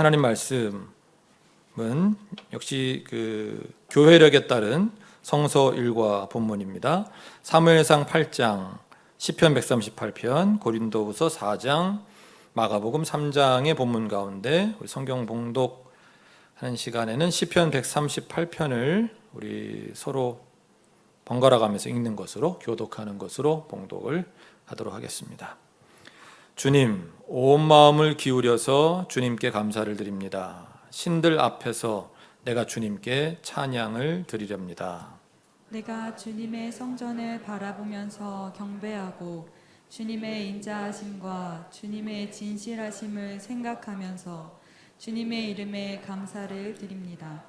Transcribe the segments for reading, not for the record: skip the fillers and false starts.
하나님 말씀은 역시 그 교회력에 따른 성서 일과 본문입니다. 사무엘상 8장, 시편 138편, 고린도후서 4장, 마가복음 3장의 본문 가운데 우리 성경 봉독하는 시간에는 시편 138편을 우리 서로 번갈아 가면서 읽는 것으로, 교독하는 것으로 봉독을 하도록 하겠습니다. 주님, 온 마음을 기울여서 주님께 감사를 드립니다. 신들 앞에서 내가 주님께 찬양을 드리렵니다. 내가 주님의 성전을 바라보면서 경배하고 주님의 인자하심과 주님의 진실하심을 생각하면서 주님의 이름에 감사를 드립니다.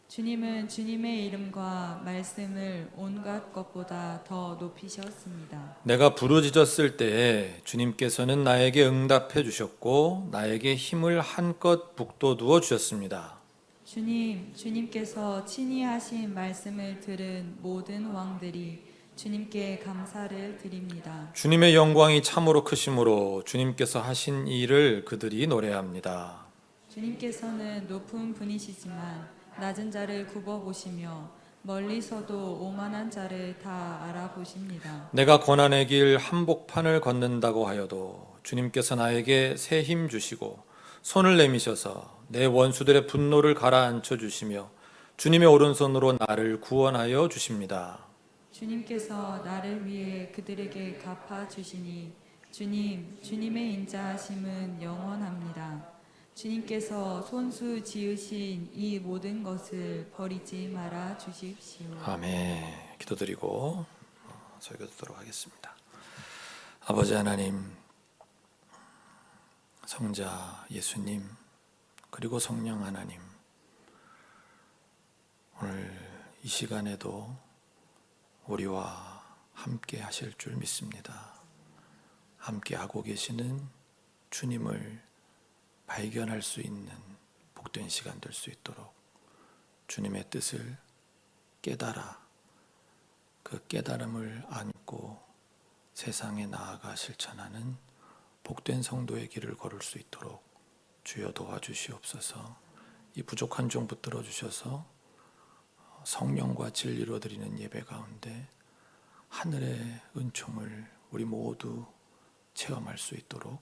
주님은 주님의 이름과 말씀을 온갖 것보다 더 높이셨습니다. 내가 부르짖었을 때에 주님께서는 나에게 응답해 주셨고 나에게 힘을 한껏 북돋우어 주셨습니다. 주님께서 친히 하신 말씀을 들은 모든 왕들이 주님께 감사를 드립니다. 주님의 영광이 참으로 크심으로 주님께서 하신 일을 그들이 노래합니다. 주님께서는 높은 분이시지만 낮은 자를 굽어보시며 멀리서도 오만한 자를 다 알아보십니다. 내가 고난의 길 한복판을 걷는다고 하여도 주님께서 나에게 새 힘 주시고 손을 내미셔서 내 원수들의 분노를 가라앉혀 주시며 주님의 오른손으로 나를 구원하여 주십니다. 주님께서 나를 위해 그들에게 갚아주시니 주님의 인자하심은 영원합니다. 주님께서 손수 지으신 이 모든 것을 버리지 말아 주십시오. 아멘. 기도드리고 설교 듣도록 하겠습니다. 아버지 하나님, 성자 예수님, 그리고 성령 하나님, 오늘 이 시간에도 우리와 함께 하실 줄 믿습니다. 함께 하고 계시는 주님을 발견할 수 있는 복된 시간 될 수 있도록 주님의 뜻을 깨달아 그 깨달음을 안고 세상에 나아가 실천하는 복된 성도의 길을 걸을 수 있도록 주여 도와주시옵소서. 이 부족한 종 붙들어 주셔서 성령과 진리로 드리는 예배 가운데 하늘의 은총을 우리 모두 체험할 수 있도록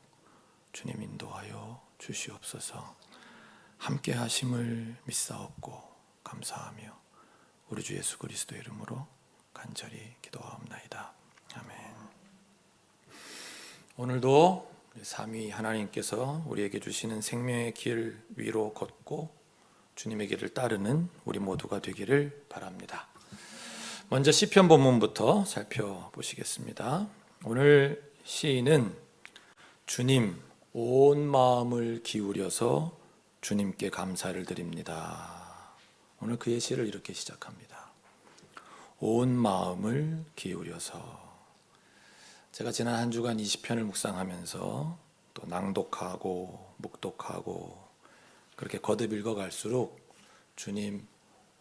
주님 인도하여 주시옵소서. 함께 하심을 믿사옵고 감사하며 우리 주 예수 그리스도의 이름으로 간절히 기도하옵나이다. 아멘. 오늘도 삼위 하나님께서 우리에게 주시는 생명의 길 위로 걷고 주님의 길을 따르는 우리 모두가 되기를 바랍니다. 먼저 시편 본문부터 살펴보시겠습니다. 오늘 시인은 주님, 온 마음을 기울여서 주님께 감사를 드립니다. 오늘 그의 시를 이렇게 시작합니다. 온 마음을 기울여서. 제가 지난 한 주간 20편을 묵상하면서 또 낭독하고 묵독하고 그렇게 거듭 읽어갈수록 주님,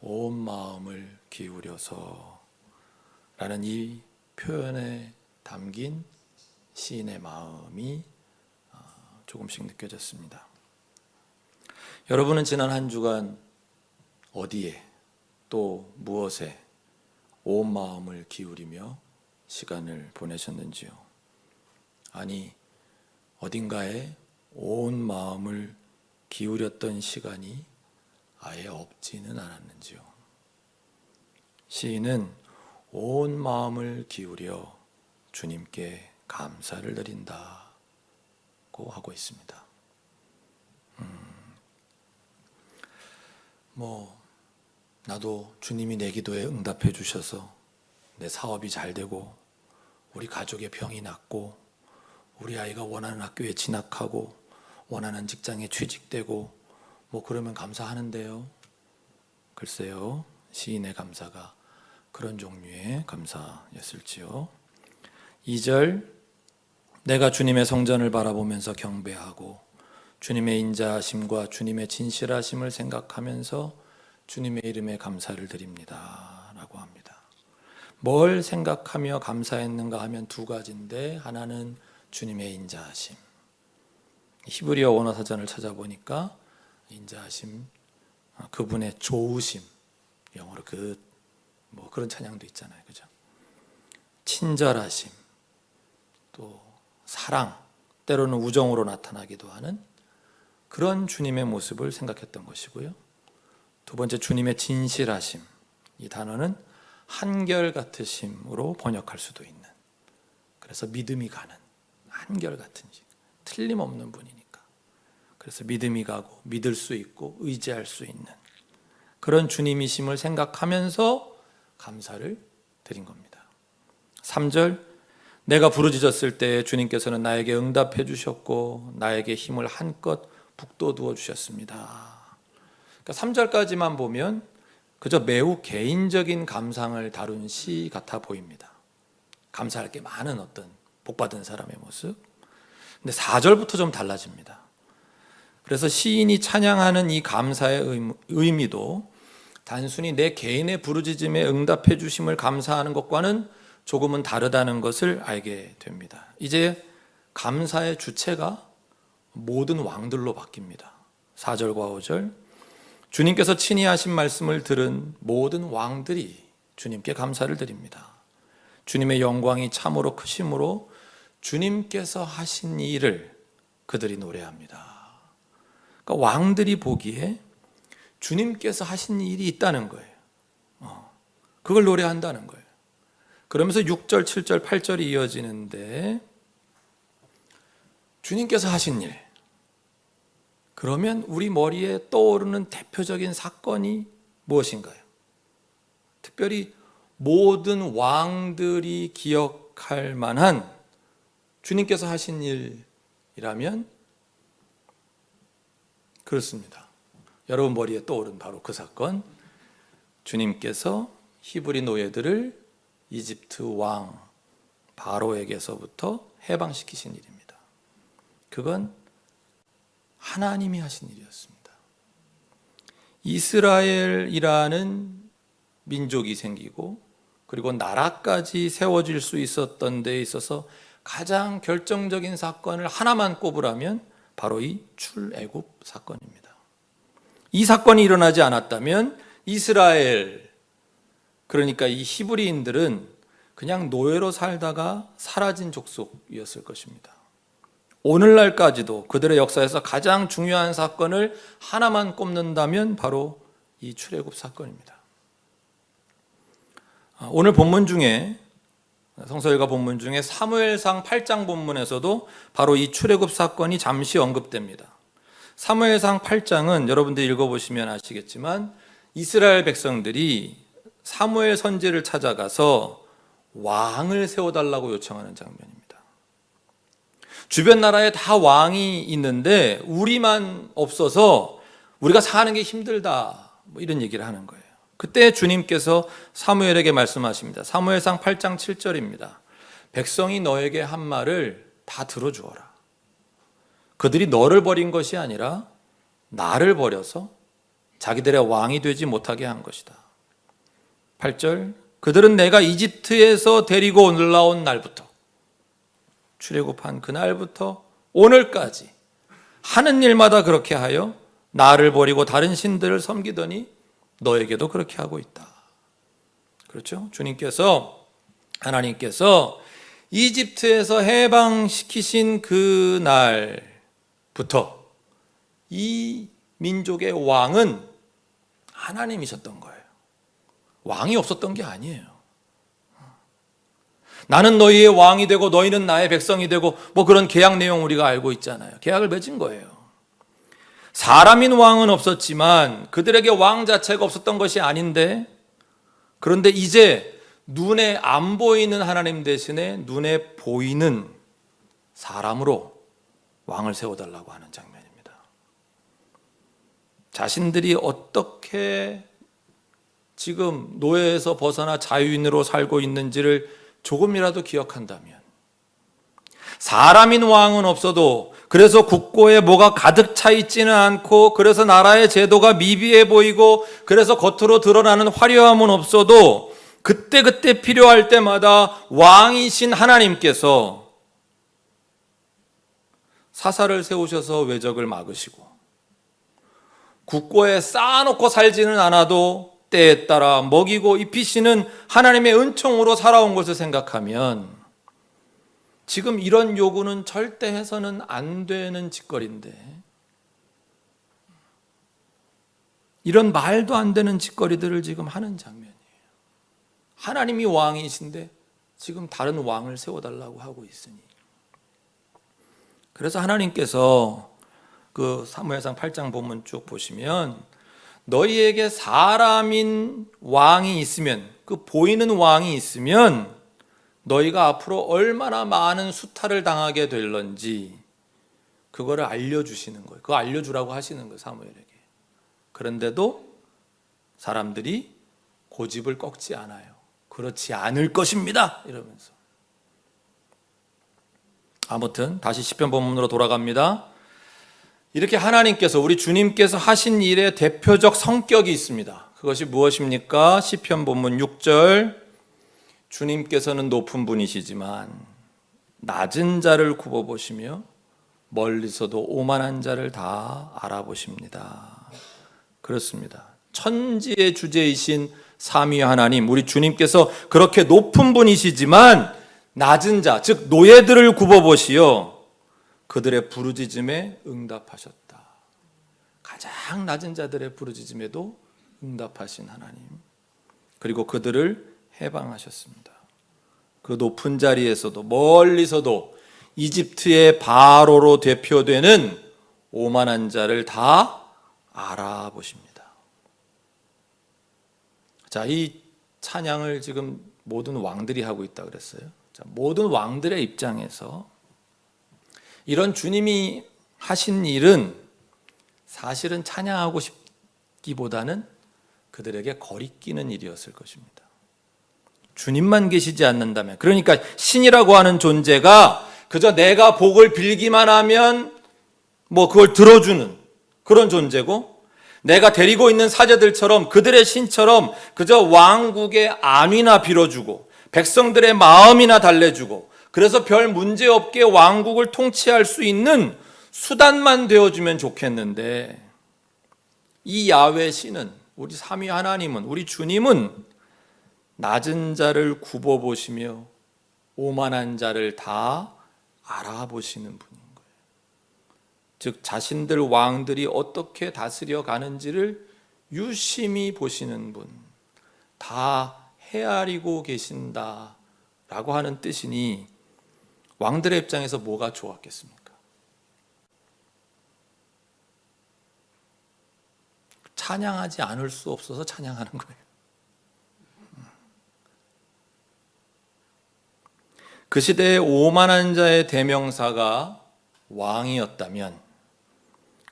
온 마음을 기울여서 라는 이 표현에 담긴 시인의 마음이 조금씩 느껴졌습니다. 여러분은 지난 한 주간 어디에 또 무엇에 온 마음을 기울이며 시간을 보내셨는지요? 아니, 어딘가에 온 마음을 기울였던 시간이 아예 없지는 않았는지요? 시인은 온 마음을 기울여 주님께 감사를 드린다고 하고 있습니다. 나도 주님이 내 기도에 응답해 주셔서 내 사업이 잘 되고 우리 가족의 병이 낫고 우리 아이가 원하는 학교에 진학하고 원하는 직장에 취직되고 그러면 감사하는데요. 글쎄요, 시인의 감사가 그런 종류의 감사였을지요. 2절, 내가 주님의 성전을 바라보면서 경배하고 주님의 인자하심과 주님의 진실하심을 생각하면서 주님의 이름에 감사를 드립니다 라고 합니다. 뭘 생각하며 감사했는가 하면 두 가지인데, 하나는 주님의 인자하심. 히브리어 원어 사전을 찾아보니까 인자하심, 그분의 좋으심, 영어로 그런 찬양도 있잖아요, 그죠? 친절하심, 또 사랑, 때로는 우정으로 나타나기도 하는 그런 주님의 모습을 생각했던 것이고요. 두 번째, 주님의 진실하심, 이 단어는 한결같으심으로 번역할 수도 있는, 그래서 믿음이 가는, 한결같은, 틀림없는 분이니까, 그래서 믿음이 가고 믿을 수 있고 의지할 수 있는 그런 주님이심을 생각하면서 감사를 드린 겁니다. 3절, 내가 부르짖었을 때 주님께서는 나에게 응답해 주셨고 나에게 힘을 한껏 북돋워 주셨습니다. 그러니까 3절까지만 보면 그저 매우 개인적인 감상을 다룬 시 같아 보입니다. 감사할 게 많은 어떤 복받은 사람의 모습. 근데 4절부터 좀 달라집니다. 그래서 시인이 찬양하는 이 감사의 의미도 단순히 내 개인의 부르짖음에 응답해 주심을 감사하는 것과는 조금은 다르다는 것을 알게 됩니다. 이제 감사의 주체가 모든 왕들로 바뀝니다. 4절과 5절, 주님께서 친히 하신 말씀을 들은 모든 왕들이 주님께 감사를 드립니다. 주님의 영광이 참으로 크심으로 주님께서 하신 일을 그들이 노래합니다. 그러니까 왕들이 보기에 주님께서 하신 일이 있다는 거예요. 그걸 노래한다는 거예요. 그러면서 6절, 7절, 8절이 이어지는데 주님께서 하신 일, 그러면 우리 머리에 떠오르는 대표적인 사건이 무엇인가요? 특별히 모든 왕들이 기억할 만한 주님께서 하신 일이라면 그렇습니다. 여러분 머리에 떠오른 바로 그 사건, 주님께서 히브리 노예들을 이집트 왕 바로에게서부터 해방시키신 일입니다. 그건 하나님이 하신 일이었습니다. 이스라엘이라는 민족이 생기고 그리고 나라까지 세워질 수 있었던 데 있어서 가장 결정적인 사건을 하나만 꼽으라면 바로 이 출애굽 사건입니다. 이 사건이 일어나지 않았다면 이스라엘, 그러니까 이 히브리인들은 그냥 노예로 살다가 사라진 족속이었을 것입니다. 오늘날까지도 그들의 역사에서 가장 중요한 사건을 하나만 꼽는다면 바로 이 출애굽 사건입니다. 오늘 본문 중에, 성서일가 본문 중에 사무엘상 8장 본문에서도 바로 이 출애굽 사건이 잠시 언급됩니다. 사무엘상 8장은 여러분들이 읽어보시면 아시겠지만 이스라엘 백성들이 사무엘 선지를 찾아가서 왕을 세워달라고 요청하는 장면입니다. 주변 나라에 다 왕이 있는데 우리만 없어서 우리가 사는 게 힘들다, 이런 얘기를 하는 거예요. 그때 주님께서 사무엘에게 말씀하십니다. 사무엘상 8장 7절입니다. 백성이 너에게 한 말을 다 들어주어라. 그들이 너를 버린 것이 아니라 나를 버려서 자기들의 왕이 되지 못하게 한 것이다. 8절, 그들은 내가 이집트에서 데리고 올라온 날부터, 출애굽한 그날부터 오늘까지 하는 일마다 그렇게 하여 나를 버리고 다른 신들을 섬기더니 너에게도 그렇게 하고 있다. 그렇죠? 주님께서, 하나님께서 이집트에서 해방시키신 그 날부터 이 민족의 왕은 하나님이셨던 거예요. 왕이 없었던 게 아니에요. 나는 너희의 왕이 되고 너희는 나의 백성이 되고 그런 계약 내용 우리가 알고 있잖아요. 계약을 맺은 거예요. 사람인 왕은 없었지만 그들에게 왕 자체가 없었던 것이 아닌데, 그런데 이제 눈에 안 보이는 하나님 대신에 눈에 보이는 사람으로 왕을 세워달라고 하는 장면입니다. 자신들이 어떻게 지금 노예에서 벗어나 자유인으로 살고 있는지를 조금이라도 기억한다면, 사람인 왕은 없어도, 그래서 국고에 뭐가 가득 차 있지는 않고, 그래서 나라의 제도가 미비해 보이고, 그래서 겉으로 드러나는 화려함은 없어도 그때그때 필요할 때마다 왕이신 하나님께서 사사를 세우셔서 외적을 막으시고, 국고에 쌓아놓고 살지는 않아도 때에 따라 먹이고 입히시는 하나님의 은총으로 살아온 것을 생각하면 지금 이런 요구는 절대 해서는 안 되는 짓거리인데, 이런 말도 안 되는 짓거리들을 지금 하는 장면이에요. 하나님이 왕이신데 지금 다른 왕을 세워달라고 하고 있으니. 그래서 하나님께서 그 사무엘상 8장 본문 쭉 보시면 너희에게 사람인 왕이 있으면, 그 보이는 왕이 있으면 너희가 앞으로 얼마나 많은 수탈을 당하게 될런지 그거를 알려주시는 거예요. 그거 알려주라고 하시는 거예요, 사무엘에게. 그런데도 사람들이 고집을 꺾지 않아요. 그렇지 않을 것입니다 이러면서. 아무튼 다시 시편 본문으로 돌아갑니다. 이렇게 하나님께서, 우리 주님께서 하신 일의 대표적 성격이 있습니다. 그것이 무엇입니까? 시편 본문 6절, 주님께서는 높은 분이시지만 낮은 자를 굽어보시며 멀리서도 오만한 자를 다 알아보십니다. 그렇습니다. 천지의 주제이신 삼위 하나님, 우리 주님께서 그렇게 높은 분이시지만 낮은 자, 즉 노예들을 굽어보시어 그들의 부르짖음에 응답하셨다. 가장 낮은 자들의 부르짖음에도 응답하신 하나님, 그리고 그들을 해방하셨습니다. 그 높은 자리에서도 멀리서도 이집트의 바로로 대표되는 오만한 자를 다 알아보십니다. 자, 이 찬양을 지금 모든 왕들이 하고 있다 그랬어요. 자, 모든 왕들의 입장에서 이런 주님이 하신 일은 사실은 찬양하고 싶기보다는 그들에게 거리끼는 일이었을 것입니다. 주님만 계시지 않는다면, 그러니까 신이라고 하는 존재가 그저 내가 복을 빌기만 하면 뭐 그걸 들어주는 그런 존재고, 내가 데리고 있는 사제들처럼 그들의 신처럼 그저 왕국의 안위나 빌어주고 백성들의 마음이나 달래주고, 그래서 별 문제 없게 왕국을 통치할 수 있는 수단만 되어주면 좋겠는데, 이 야훼 신은, 우리 삼위 하나님은, 우리 주님은 낮은 자를 굽어보시며 오만한 자를 다 알아보시는 분인 거예요. 즉 자신들 왕들이 어떻게 다스려 가는지를 유심히 보시는 분, 다 헤아리고 계신다라고 하는 뜻이니 왕들의 입장에서 뭐가 좋았겠습니까? 찬양하지 않을 수 없어서 찬양하는 거예요. 그 시대의 오만한 자의 대명사가 왕이었다면,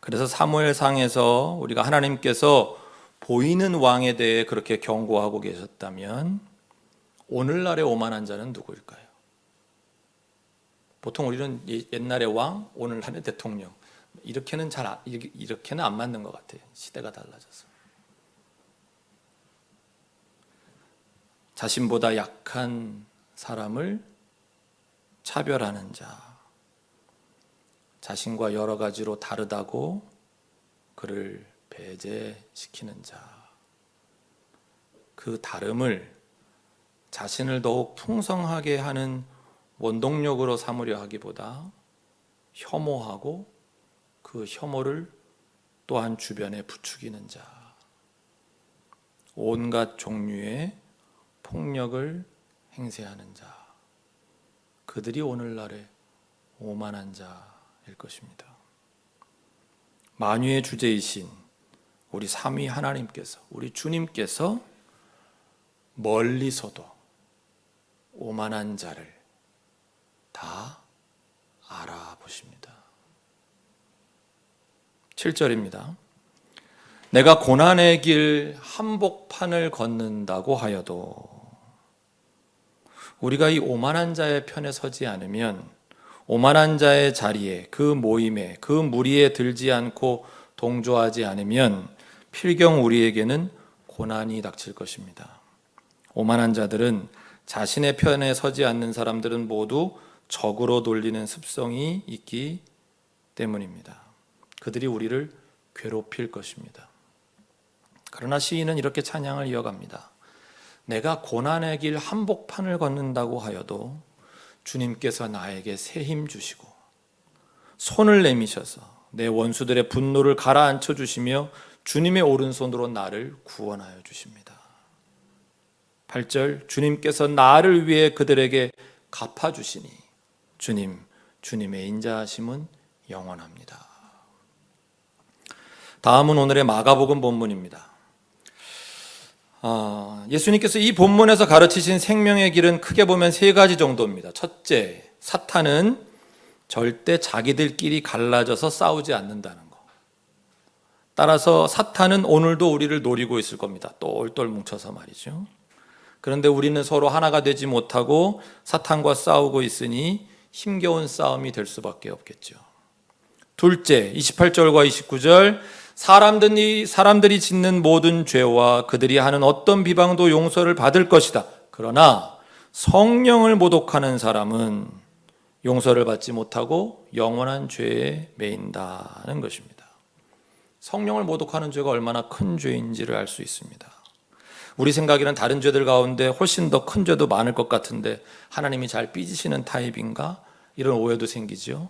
그래서 사무엘상에서 우리가 하나님께서 보이는 왕에 대해 그렇게 경고하고 계셨다면, 오늘날의 오만한 자는 누구일까요? 보통 우리는 옛날의 왕, 오늘날의 대통령, 이렇게는 안 맞는 것 같아요. 시대가 달라져서. 자신보다 약한 사람을 차별하는 자, 자신과 여러 가지로 다르다고 그를 배제시키는 자, 그 다름을 자신을 더욱 풍성하게 하는 원동력으로 삼으려 하기보다 혐오하고 그 혐오를 또한 주변에 부추기는 자, 온갖 종류의 폭력을 행세하는 자, 그들이 오늘날의 오만한 자일 것입니다. 만유의 주제이신 우리 삼위 하나님께서, 우리 주님께서 멀리서도 오만한 자를 다 알아보십니다. 7절입니다. 내가 고난의 길 한복판을 걷는다고 하여도, 우리가 이 오만한 자의 편에 서지 않으면, 오만한 자의 자리에, 그 모임에, 그 무리에 들지 않고 동조하지 않으면 필경 우리에게는 고난이 닥칠 것입니다. 오만한 자들은, 자신의 편에 서지 않는 사람들은 모두 적으로 돌리는 습성이 있기 때문입니다. 그들이 우리를 괴롭힐 것입니다. 그러나 시인은 이렇게 찬양을 이어갑니다. 내가 고난의 길 한복판을 걷는다고 하여도 주님께서 나에게 새 힘 주시고 손을 내미셔서 내 원수들의 분노를 가라앉혀 주시며 주님의 오른손으로 나를 구원하여 주십니다. 8절 주님께서 나를 위해 그들에게 갚아주시니 주님의 인자하심은 영원합니다. 다음은 오늘의 마가복음 본문입니다. 예수님께서 이 본문에서 가르치신 생명의 길은 크게 보면 세 가지 정도입니다. 첫째, 사탄은 절대 자기들끼리 갈라져서 싸우지 않는다는 것. 따라서 사탄은 오늘도 우리를 노리고 있을 겁니다. 똘똘 뭉쳐서 말이죠. 그런데 우리는 서로 하나가 되지 못하고 사탄과 싸우고 있으니 힘겨운 싸움이 될 수밖에 없겠죠. 둘째, 28절과 29절 사람들이 짓는 모든 죄와 그들이 하는 어떤 비방도 용서를 받을 것이다. 그러나 성령을 모독하는 사람은 용서를 받지 못하고 영원한 죄에 매인다는 것입니다. 성령을 모독하는 죄가 얼마나 큰 죄인지를 알 수 있습니다. 우리 생각에는 다른 죄들 가운데 훨씬 더 큰 죄도 많을 것 같은데 하나님이 잘 삐지시는 타입인가? 이런 오해도 생기죠.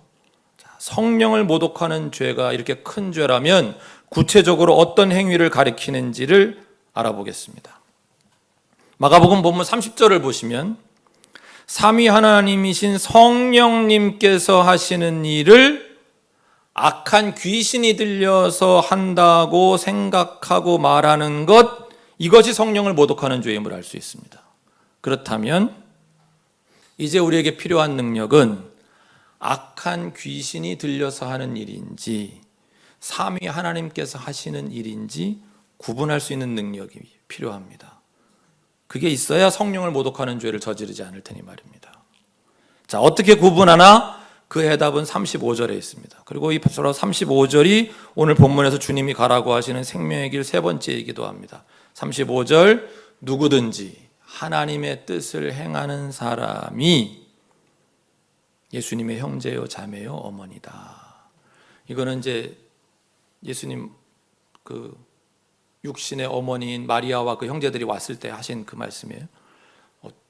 성령을 모독하는 죄가 이렇게 큰 죄라면 구체적으로 어떤 행위를 가리키는지를 알아보겠습니다. 마가복음 본문 30절을 보시면 삼위 하나님이신 성령님께서 하시는 일을 악한 귀신이 들려서 한다고 생각하고 말하는 것, 이것이 성령을 모독하는 죄임을 알 수 있습니다. 그렇다면 이제 우리에게 필요한 능력은 악한 귀신이 들려서 하는 일인지 삼위 하나님께서 하시는 일인지 구분할 수 있는 능력이 필요합니다. 그게 있어야 성령을 모독하는 죄를 저지르지 않을 테니 말입니다. 자, 어떻게 구분하나? 그 해답은 35절에 있습니다. 그리고 이 35절이 오늘 본문에서 주님이 가라고 하시는 생명의 길 세 번째이기도 합니다. 35절 누구든지 하나님의 뜻을 행하는 사람이 예수님의 형제요 자매요 어머니다. 이거는 이제 예수님 그 육신의 어머니인 마리아와 그 형제들이 왔을 때 하신 그 말씀이에요.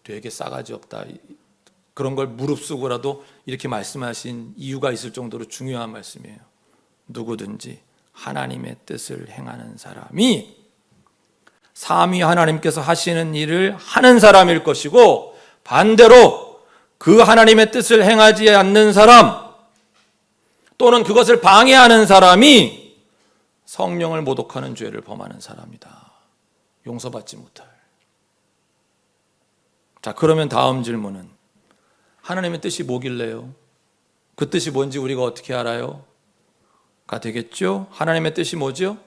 되게 싸가지 없다. 그런 걸 무릅쓰고라도 이렇게 말씀하신 이유가 있을 정도로 중요한 말씀이에요. 누구든지 하나님의 뜻을 행하는 사람이 삼위 하나님께서 하시는 일을 하는 사람일 것이고, 반대로 그 하나님의 뜻을 행하지 않는 사람 또는 그것을 방해하는 사람이 성령을 모독하는 죄를 범하는 사람이다. 용서받지 못할. 자, 그러면 다음 질문은 하나님의 뜻이 뭐길래요? 그 뜻이 뭔지 우리가 어떻게 알아요? 가 되겠죠? 하나님의 뜻이 뭐죠?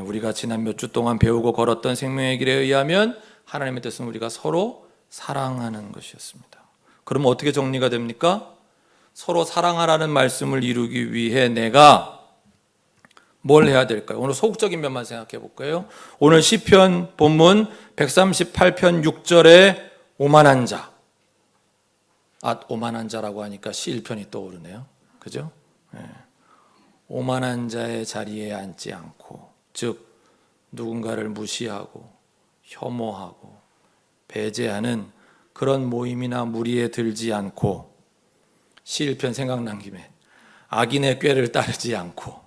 우리가 지난 몇 주 동안 배우고 걸었던 생명의 길에 의하면 하나님의 뜻은 우리가 서로 사랑하는 것이었습니다. 그러면 어떻게 정리가 됩니까? 서로 사랑하라는 말씀을 이루기 위해 내가 뭘 해야 될까요? 오늘 소극적인 면만 생각해 볼까요? 오늘 시편 본문 138편 6절에 오만한 자. 오만한 자라고 하니까 시 1편이 떠오르네요. 그죠? 오만한 자의 자리에 앉지 않고, 즉 누군가를 무시하고 혐오하고 배제하는 그런 모임이나 무리에 들지 않고, 시 1편 생각난 김에 악인의 꾀를 따르지 않고,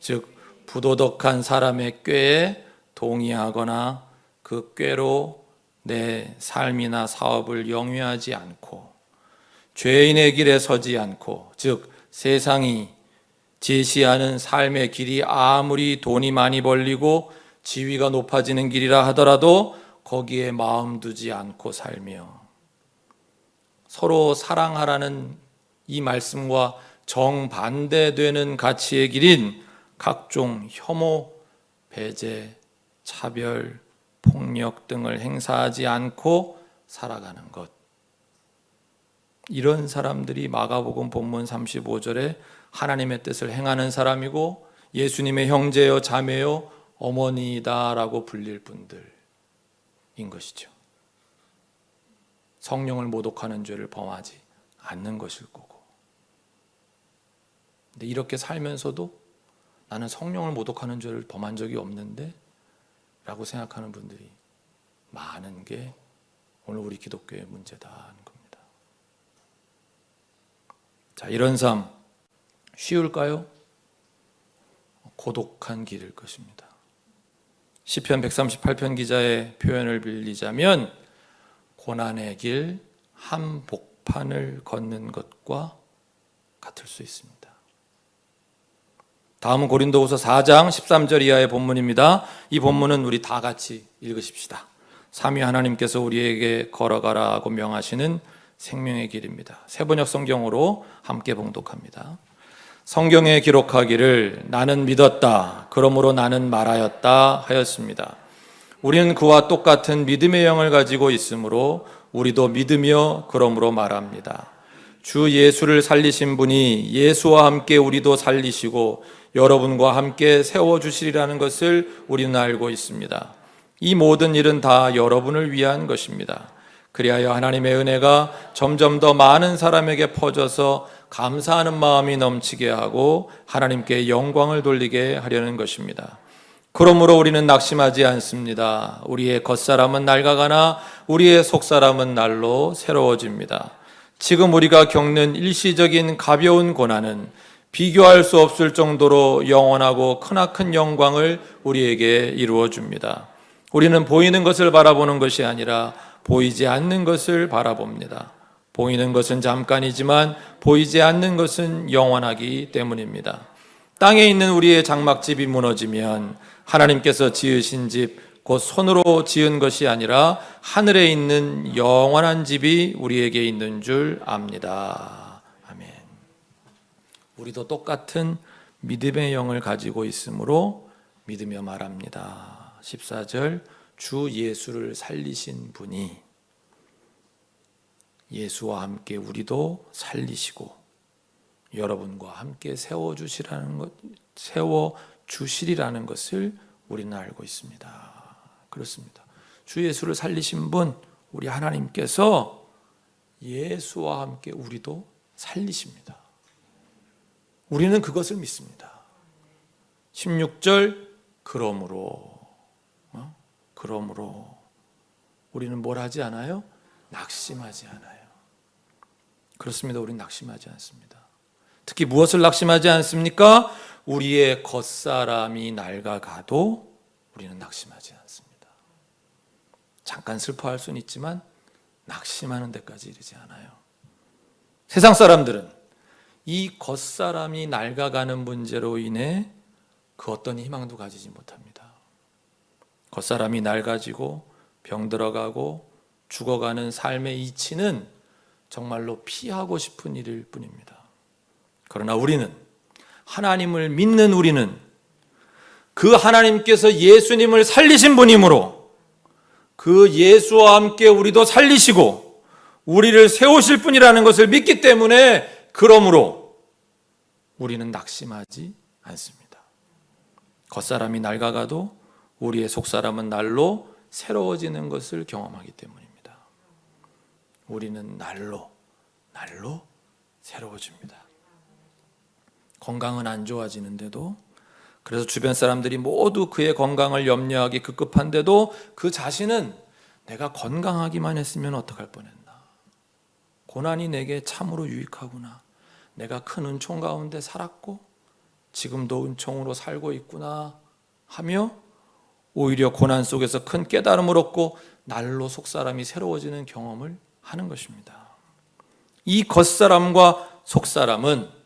즉 부도덕한 사람의 꾀에 동의하거나 그 꾀로 내 삶이나 사업을 영위하지 않고, 죄인의 길에 서지 않고, 즉 세상이 제시하는 삶의 길이 아무리 돈이 많이 벌리고 지위가 높아지는 길이라 하더라도 거기에 마음 두지 않고 살며, 서로 사랑하라는 이 말씀과 정반대되는 가치의 길인 각종 혐오, 배제, 차별, 폭력 등을 행사하지 않고 살아가는 것. 이런 사람들이 마가복음 본문 35절에 하나님의 뜻을 행하는 사람이고 예수님의 형제요 자매요 어머니다라고 불릴 분들인 것이죠. 성령을 모독하는 죄를 범하지 않는 것일 거고. 근데 이렇게 살면서도 나는 성령을 모독하는 죄를 범한 적이 없는데? 라고 생각하는 분들이 많은 게 오늘 우리 기독교의 문제다 하는 겁니다. 자, 이런 삶 쉬울까요? 고독한 길일 것입니다. 시편 138편 기자의 표현을 빌리자면 고난의 길 한복판을 걷는 것과 같을 수 있습니다. 다음은 고린도후서 4장 13절 이하의 본문입니다. 이 본문은 우리 다 같이 읽으십시다. 삼위 하나님께서 우리에게 걸어가라고 명하시는 생명의 길입니다. 세번역 성경으로 함께 봉독합니다. 성경에 기록하기를 나는 믿었다. 그러므로 나는 말하였다 하였습니다. 우리는 그와 똑같은 믿음의 영을 가지고 있으므로 우리도 믿으며 그러므로 말합니다. 주 예수를 살리신 분이 예수와 함께 우리도 살리시고 여러분과 함께 세워주시리라는 것을 우리는 알고 있습니다. 이 모든 일은 다 여러분을 위한 것입니다. 그리하여 하나님의 은혜가 점점 더 많은 사람에게 퍼져서 감사하는 마음이 넘치게 하고 하나님께 영광을 돌리게 하려는 것입니다. 그러므로 우리는 낙심하지 않습니다. 우리의 겉사람은 낡아가나 우리의 속사람은 날로 새로워집니다. 지금 우리가 겪는 일시적인 가벼운 고난은 비교할 수 없을 정도로 영원하고 크나큰 영광을 우리에게 이루어 줍니다. 우리는 보이는 것을 바라보는 것이 아니라 보이지 않는 것을 바라봅니다. 보이는 것은 잠깐이지만 보이지 않는 것은 영원하기 때문입니다. 땅에 있는 우리의 장막집이 무너지면 하나님께서 지으신 집, 곧 손으로 지은 것이 아니라 하늘에 있는 영원한 집이 우리에게 있는 줄 압니다. 아멘. 우리도 똑같은 믿음의 영을 가지고 있으므로 믿으며 말합니다. 14절 주 예수를 살리신 분이 예수와 함께 우리도 살리시고 여러분과 함께 세워주시리라는 것을 우리는 알고 있습니다. 그렇습니다. 주 예수를 살리신 분, 우리 하나님께서 예수와 함께 우리도 살리십니다. 우리는 그것을 믿습니다. 16절 그러므로 우리는 뭘 하지 않아요? 낙심하지 않아요. 그렇습니다. 우리는 낙심하지 않습니다. 특히 무엇을 낙심하지 않습니까? 우리의 겉사람이 낡아가도 우리는 낙심하지 않습니다. 잠깐 슬퍼할 수는 있지만 낙심하는 데까지 이르지 않아요. 세상 사람들은 이 겉사람이 낡아가는 문제로 인해 그 어떤 희망도 가지지 못합니다. 겉사람이 낡아지고 병들어가고 죽어가는 삶의 이치는 정말로 피하고 싶은 일일 뿐입니다. 그러나 우리는, 하나님을 믿는 우리는 그 하나님께서 예수님을 살리신 분이므로 그 예수와 함께 우리도 살리시고 우리를 세우실 분이라는 것을 믿기 때문에 그러므로 우리는 낙심하지 않습니다. 겉사람이 낡아가도 우리의 속사람은 날로 새로워지는 것을 경험하기 때문입니다. 우리는 날로 새로워집니다. 건강은 안 좋아지는데도, 그래서 주변 사람들이 모두 그의 건강을 염려하기 급급한데도 그 자신은 내가 건강하기만 했으면 어떡할 뻔했나, 고난이 내게 참으로 유익하구나, 내가 큰 은총 가운데 살았고 지금도 은총으로 살고 있구나 하며 오히려 고난 속에서 큰 깨달음을 얻고 날로 속사람이 새로워지는 경험을 하는 것입니다. 이 겉사람과 속사람은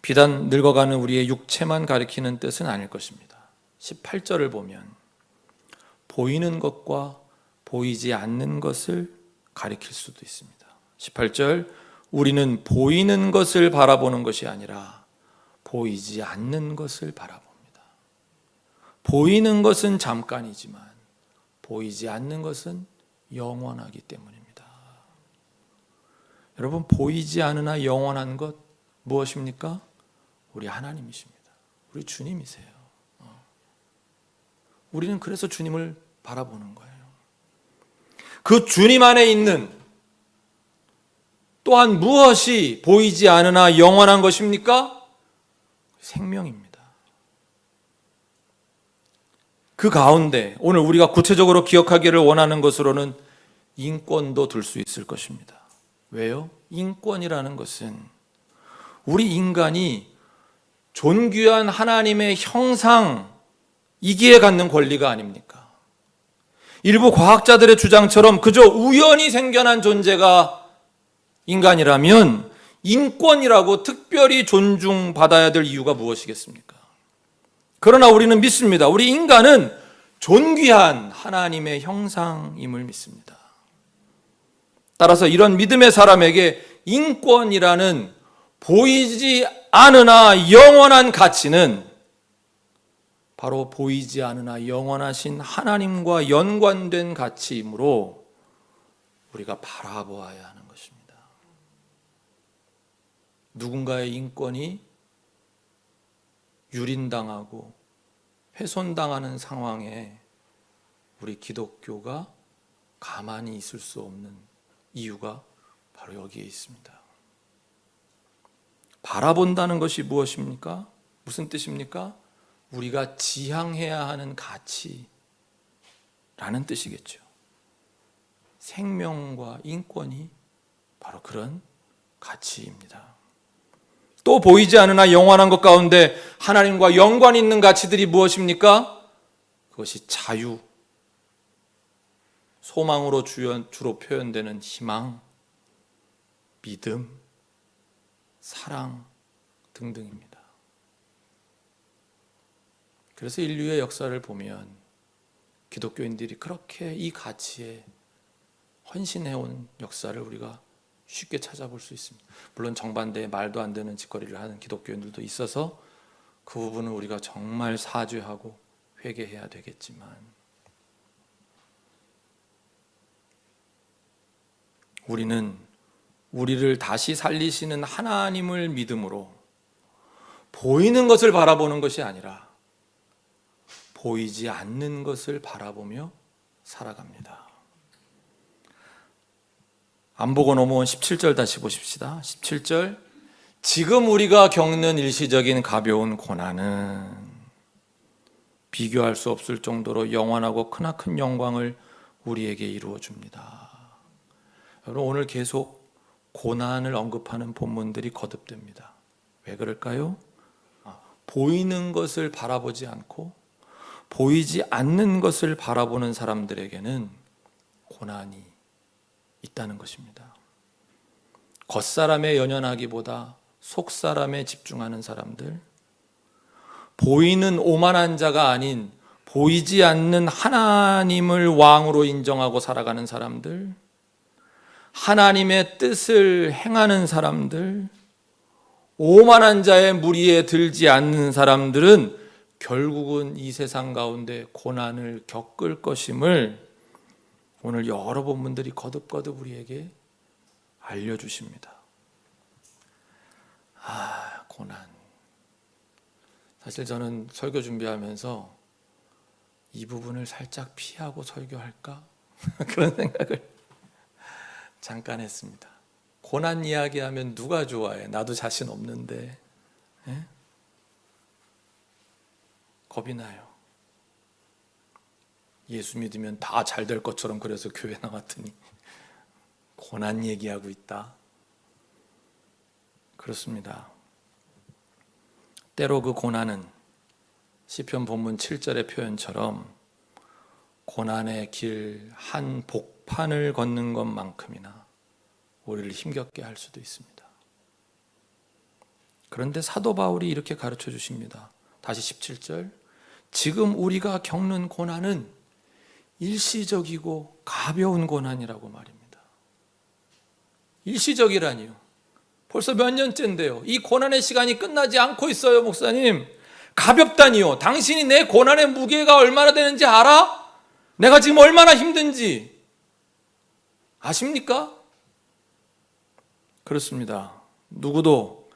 비단 늙어가는 우리의 육체만 가리키는 뜻은 아닐 것입니다. 18절을 보면 보이는 것과 보이지 않는 것을 가리킬 수도 있습니다. 18절 우리는 보이는 것을 바라보는 것이 아니라 보이지 않는 것을 바라봅니다. 보이는 것은 잠깐이지만 보이지 않는 것은 영원하기 때문입니다. 여러분, 보이지 않으나 영원한 것 무엇입니까? 우리 하나님이십니다. 우리 주님이세요. 우리는 그래서 주님을 바라보는 거예요. 그 주님 안에 있는 또한 무엇이 보이지 않으나 영원한 것입니까? 생명입니다. 그 가운데 오늘 우리가 구체적으로 기억하기를 원하는 것으로는 인권도 들 수 있을 것입니다. 왜요? 인권이라는 것은 우리 인간이 존귀한 하나님의 형상이기에 갖는 권리가 아닙니까? 일부 과학자들의 주장처럼 그저 우연히 생겨난 존재가 인간이라면 인권이라고 특별히 존중받아야 될 이유가 무엇이겠습니까? 그러나 우리는 믿습니다. 우리 인간은 존귀한 하나님의 형상임을 믿습니다. 따라서 이런 믿음의 사람에게 인권이라는 보이지 않으나 영원한 가치는 바로 보이지 않으나 영원하신 하나님과 연관된 가치이므로 우리가 바라보아야 하는 것입니다. 누군가의 인권이 유린당하고 훼손당하는 상황에 우리 기독교가 가만히 있을 수 없는 이유가 바로 여기에 있습니다. 바라본다는 것이 무엇입니까? 무슨 뜻입니까? 우리가 지향해야 하는 가치라는 뜻이겠죠. 생명과 인권이 바로 그런 가치입니다. 또 보이지 않으나 영원한 것 가운데 하나님과 연관 있는 가치들이 무엇입니까? 그것이 자유, 소망으로 주로 표현되는 희망, 믿음, 사랑 등등입니다. 그래서 인류의 역사를 보면 기독교인들이 그렇게 이 가치에 헌신해온 역사를 우리가 쉽게 찾아볼 수 있습니다. 물론 정반대의 말도 안 되는 짓거리를 하는 기독교인들도 있어서 그 부분은 우리가 정말 사죄하고 회개해야 되겠지만 우리는 우리를 다시 살리시는 하나님을 믿음으로 보이는 것을 바라보는 것이 아니라 보이지 않는 것을 바라보며 살아갑니다. 안 보고 넘어온 17절 다시 보십시다. 17절, 지금 우리가 겪는 일시적인 가벼운 고난은 비교할 수 없을 정도로 영원하고 크나큰 영광을 우리에게 이루어 줍니다. 여러분, 오늘 계속 고난을 언급하는 본문들이 거듭됩니다. 왜 그럴까요? 보이는 것을 바라보지 않고 보이지 않는 것을 바라보는 사람들에게는 고난이 있다는 것입니다. 겉사람에 연연하기보다 속사람에 집중하는 사람들, 보이는 오만한 자가 아닌 보이지 않는 하나님을 왕으로 인정하고 살아가는 사람들, 하나님의 뜻을 행하는 사람들, 오만한 자의 무리에 들지 않는 사람들은 결국은 이 세상 가운데 고난을 겪을 것임을 오늘 여러 본문들이 거듭거듭 우리에게 알려주십니다. 고난. 사실 저는 설교 준비하면서 이 부분을 살짝 피하고 설교할까? 그런 생각을 잠깐 했습니다. 고난 이야기하면 누가 좋아해? 나도 자신 없는데. 예? 겁이 나요. 예수 믿으면 다 잘 될 것처럼 그래서 교회 나왔더니 고난 얘기하고 있다. 그렇습니다. 때로 그 고난은 시편 본문 7절의 표현처럼 고난의 길 한 복판을 걷는 것만큼이나 우리를 힘겹게 할 수도 있습니다. 그런데 사도 바울이 이렇게 가르쳐 주십니다. 다시 17절, 지금 우리가 겪는 고난은 일시적이고 가벼운 고난이라고 말입니다. 일시적이라니요. 벌써 몇 년째인데요. 이 고난의 시간이 끝나지 않고 있어요, 목사님. 가볍다니요. 당신이 내 고난의 무게가 얼마나 되는지 알아? 내가 지금 얼마나 힘든지 아십니까? 그렇습니다. 누구도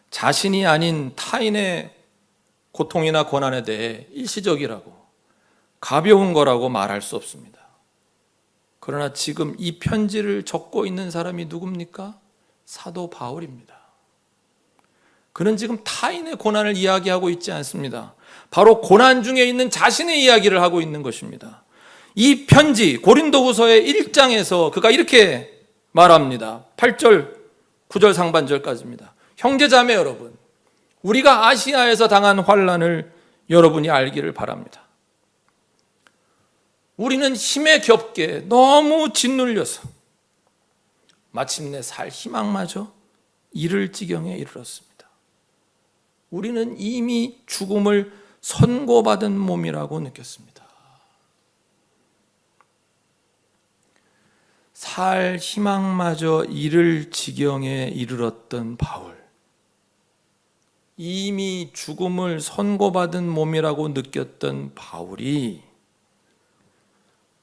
자신이 아닌 타인의 고통이나 고난에 대해 일시적이라고, 가벼운 거라고 말할 수 없습니다. 그러나 지금 이 편지를 적고 있는 사람이 누굽니까? 사도 바울입니다. 그는 지금 타인의 고난을 이야기하고 있지 않습니다. 바로 고난 중에 있는 자신의 이야기를 하고 있는 것입니다. 이 편지 고린도후서의 1장에서 그가 이렇게 말합니다. 8절, 9절 상반절까지입니다. 형제자매 여러분, 우리가 아시아에서 당한 환난을 여러분이 알기를 바랍니다. 우리는 힘에 겹게 너무 짓눌려서 마침내 살 희망마저 잃을 지경에 이르렀습니다. 우리는 이미 죽음을 선고받은 몸이라고 느꼈습니다. 살 희망마저 잃을 지경에 이르렀던 바울, 이미 죽음을 선고받은 몸이라고 느꼈던 바울이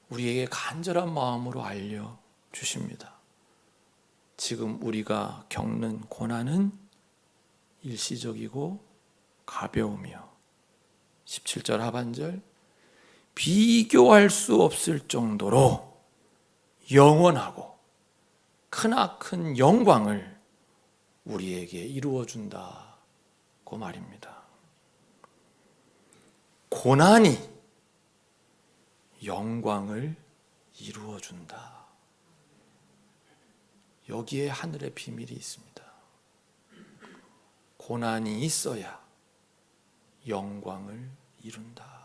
우리에게 간절한 마음으로 알려주십니다. 지금 우리가 겪는 고난은 일시적이고 가벼우며 17절 하반절 비교할 수 없을 정도로 영원하고 크나큰 영광을 우리에게 이루어준다고 말입니다. 고난이 영광을 이루어준다. 여기에 하늘의 비밀이 있습니다. 고난이 있어야 영광을 이룬다.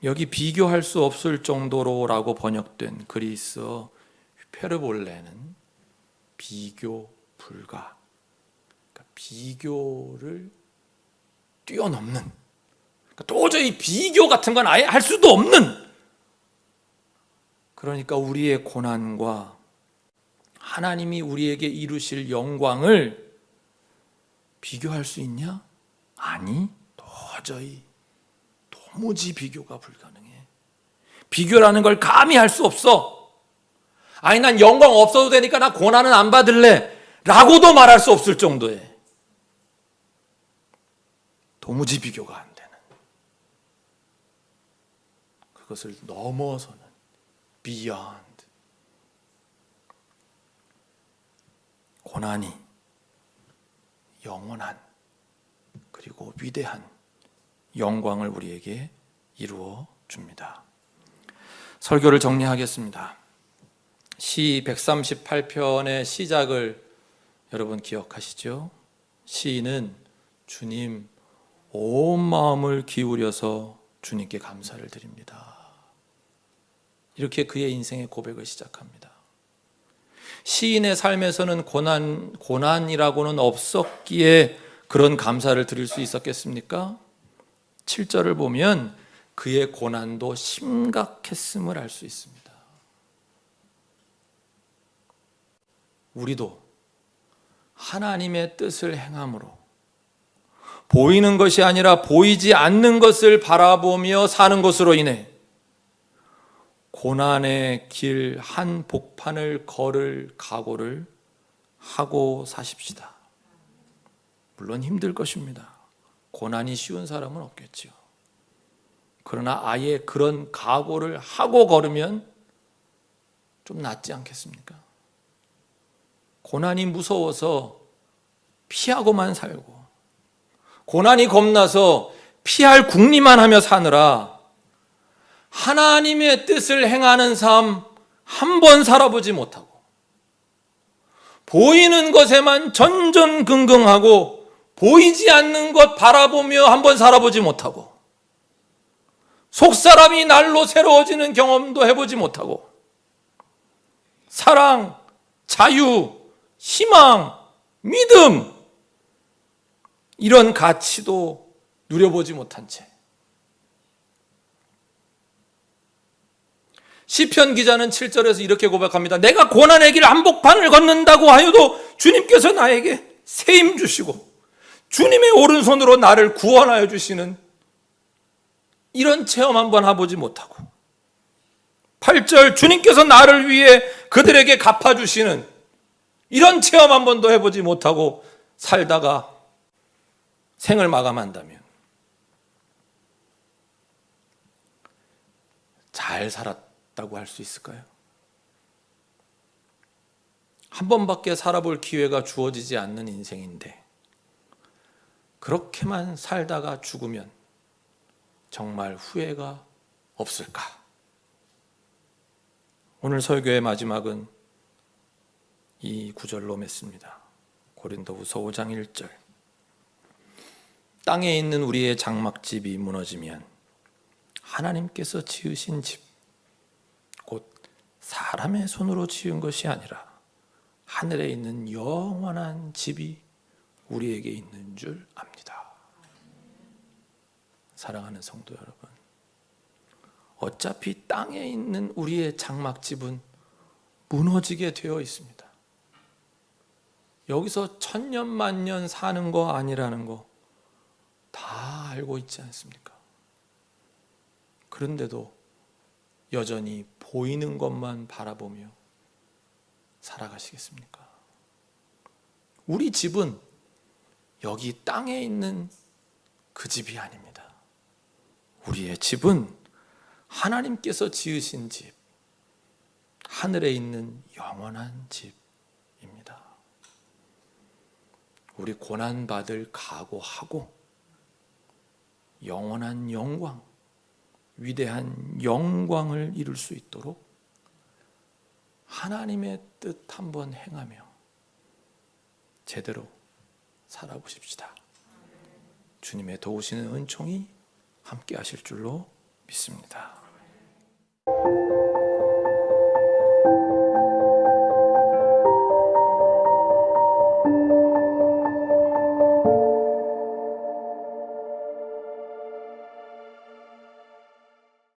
여기 비교할 수 없을 정도로라고 번역된 그리스어 페르볼레는 비교 불가, 그러니까 비교를 뛰어넘는, 그러니까 도저히 비교 같은 건 아예 할 수도 없는, 그러니까 우리의 고난과 하나님이 우리에게 이루실 영광을 비교할 수 있냐? 아니, 도무지 비교가 불가능해. 비교라는 걸 감히 할 수 없어. 아니, 난 영광 없어도 되니까 나 고난은 안 받을래 라고도 말할 수 없을 정도에 도무지 비교가 안 되는, 그것을 넘어서는 beyond, 고난이 영원한 그리고 위대한 영광을 우리에게 이루어 줍니다. 설교를 정리하겠습니다. 시 138편의 시작을 여러분 기억하시죠? 시인은 주님, 온 마음을 기울여서 주님께 감사를 드립니다. 이렇게 그의 인생의 고백을 시작합니다. 시인의 삶에서는 고난이라고는 없었기에 그런 감사를 드릴 수 있었겠습니까? 7절을 보면 그의 고난도 심각했음을 알 수 있습니다. 우리도 하나님의 뜻을 행함으로 보이는 것이 아니라 보이지 않는 것을 바라보며 사는 것으로 인해 고난의 길 한 복판을 걸을 각오를 하고 사십시다. 물론 힘들 것입니다. 고난이 쉬운 사람은 없겠지요. 그러나 아예 그런 각오를 하고 걸으면 좀 낫지 않겠습니까? 고난이 무서워서 피하고만 살고, 고난이 겁나서 피할 궁리만 하며 사느라 하나님의 뜻을 행하는 삶 한 번 살아보지 못하고, 보이는 것에만 전전긍긍하고 보이지 않는 것 바라보며 한번 살아보지 못하고, 속사람이 날로 새로워지는 경험도 해보지 못하고, 사랑, 자유, 희망, 믿음, 이런 가치도 누려보지 못한 채 시편 기자는 7절에서 이렇게 고백합니다. 내가 고난의 길 한복판을 걷는다고 하여도 주님께서 나에게 새 힘 주시고 주님의 오른손으로 나를 구원하여 주시는 이런 체험 한번 해보지 못하고, 8절 주님께서 나를 위해 그들에게 갚아주시는 이런 체험 한 번도 해보지 못하고 살다가 생을 마감한다면 잘 살았다고 할 수 있을까요? 한 번밖에 살아볼 기회가 주어지지 않는 인생인데 그렇게만 살다가 죽으면 정말 후회가 없을까? 오늘 설교의 마지막은 이 구절로 맺습니다. 고린도후서 5장 1절. 땅에 있는 우리의 장막집이 무너지면 하나님께서 지으신 집, 곧 사람의 손으로 지은 것이 아니라 하늘에 있는 영원한 집이 우리에게 있는 줄 압니다. 사랑하는 성도 여러분, 어차피 땅에 있는 우리의 장막집은 무너지게 되어 있습니다. 여기서 천년만년 사는 거 아니라는 거 다 알고 있지 않습니까? 그런데도 여전히 보이는 것만 바라보며 살아가시겠습니까? 우리 집은 여기 땅에 있는 그 집이 아닙니다. 우리의 집은 하나님께서 지으신 집, 하늘에 있는 영원한 집입니다. 우리 고난받을 각오하고 영원한 영광, 위대한 영광을 이룰 수 있도록 하나님의 뜻 한번 행하며 제대로 살아보십시다. 주님의 도우시는 은총이 함께 하실 줄로 믿습니다.